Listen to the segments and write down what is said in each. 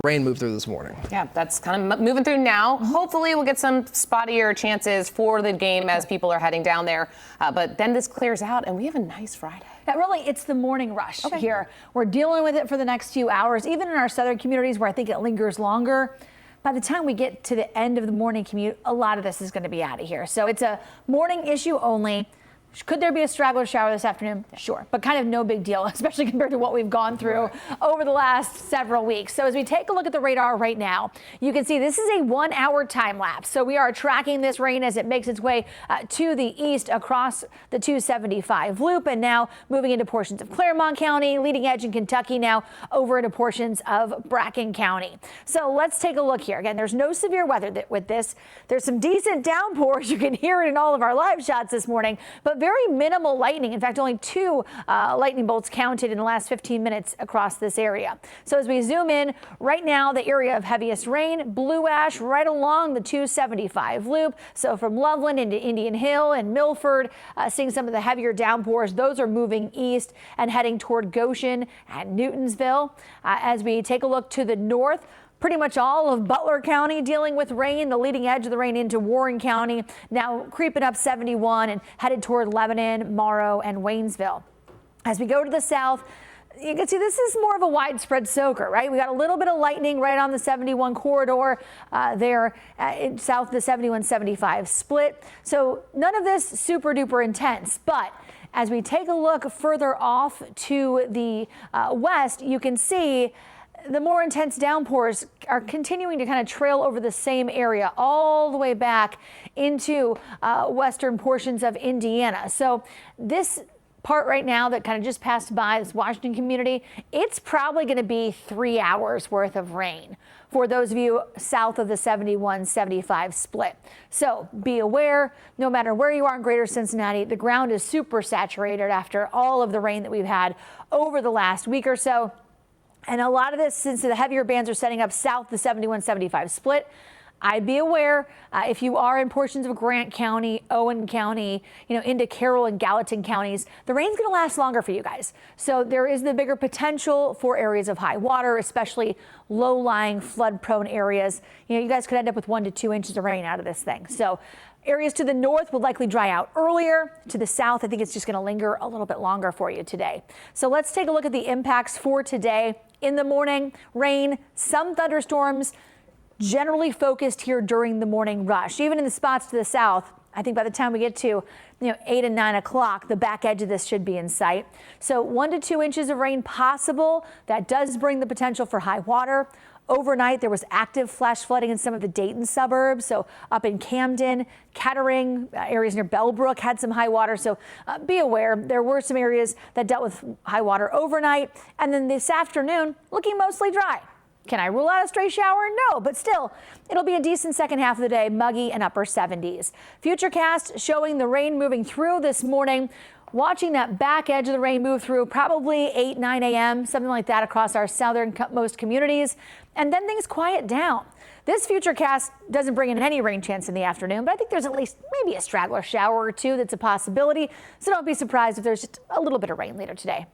rain moved through this morning. Yeah, that's kind of moving through now. Hopefully we'll get some spottier chances for the game as people are heading down there. But then this clears out and we have a nice Friday. Yeah, really, it's the morning rush here. We're dealing with it for the next few hours, even in our southern communities where I think it lingers longer. By the time we get to the end of the morning commute, a lot of this is going to be out of here. So it's a morning issue only. Could there be a straggler shower this afternoon? Sure, but kind of no big deal, especially compared to what we've gone through over the last several weeks. So as we take a look at the radar right now, you can see this is a 1 hour time lapse. So we are tracking this rain as it makes its way to the east across the 275 loop and now moving into portions of Claremont County, leading edge in Kentucky, now over into portions of Bracken County. So let's take a look here. Again, there's no severe weather with this. There's some decent downpours. You can hear it in all of our live shots this morning, but very minimal lightning. In fact, only 2 lightning bolts counted in the last 15 minutes across this area. So as we zoom in right now, the area of heaviest rain, blue ash right along the 275 loop. So from Loveland into Indian Hill and Milford, seeing some of the heavier downpours. Those are moving east and heading toward Goshen and Newtonsville. As we take a look to the north, pretty much all of Butler County dealing with rain, the leading edge of the rain into Warren County, now creeping up 71 and headed toward Lebanon, Morrow, and Waynesville. As we go to the south, you can see this is more of a widespread soaker, right? We got a little bit of lightning right on the 71 corridor there south of the 71-75 split. So none of this super duper intense, but as we take a look further off to the west, you can see the more intense downpours are continuing to kind of trail over the same area all the way back into western portions of Indiana. So this part right now that kind of just passed by, this Washington community, it's probably going to be 3 hours worth of rain for those of you south of the 71-75 split. So be aware, no matter where you are in greater Cincinnati, the ground is super saturated after all of the rain that we've had over the last week or so. And a lot of this, since the heavier bands are setting up south the 71-75 split, I'd be aware if you are in portions of Grant County, Owen County, into Carroll and Gallatin counties, the rain's going to last longer for you guys. So there is the bigger potential for areas of high water, especially low-lying, flood-prone areas. You guys could end up with 1 to 2 inches of rain out of this thing. So areas to the north will likely dry out earlier. To the south, I think it's just going to linger a little bit longer for you today. So let's take a look at the impacts for today. In the morning, rain, some thunderstorms, generally focused here during the morning rush. Even in the spots to the south, I think by the time we get to 8 and 9 o'clock, the back edge of this should be in sight. So 1 to 2 inches of rain possible. That does bring the potential for high water. Overnight, there was active flash flooding in some of the Dayton suburbs. So up in Camden, Kettering, areas near Bellbrook had some high water. So be aware, there were some areas that dealt with high water overnight. And then this afternoon, looking mostly dry. Can I rule out a stray shower? No, but still, it'll be a decent second half of the day, muggy and upper 70s. Futurecast showing the rain moving through this morning. Watching that back edge of the rain move through probably 8, 9 a.m., something like that across our southernmost communities. And then things quiet down. This Futurecast doesn't bring in any rain chance in the afternoon, but I think there's at least maybe a straggler shower or two that's a possibility. So don't be surprised if there's just a little bit of rain later today.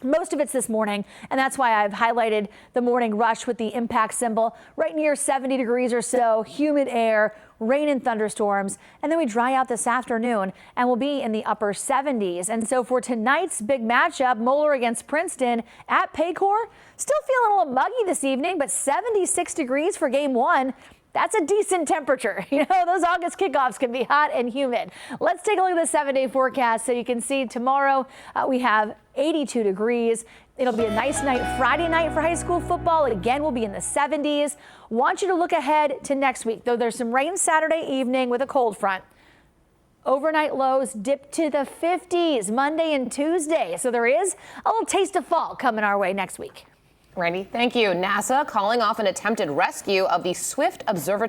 Most of it's this morning, and that's why I've highlighted the morning rush with the impact symbol right near 70 degrees or so, humid air, rain and thunderstorms, and then we dry out this afternoon and we'll be in the upper 70s. And so for tonight's big matchup, Moeller against Princeton at Paycor, still feeling a little muggy this evening, but 76 degrees for game 1. That's a decent temperature. Those August kickoffs can be hot and humid. Let's take a look at the 7-day forecast so you can see tomorrow we have 82 degrees. It'll be a nice night Friday night for high school football. Again, we'll be in the 70s. Want you to look ahead to next week, though there's some rain Saturday evening with a cold front. Overnight lows dip to the 50s Monday and Tuesday. So there is a little taste of fall coming our way next week. Randy, thank you. NASA calling off an attempted rescue of the Swift Observatory.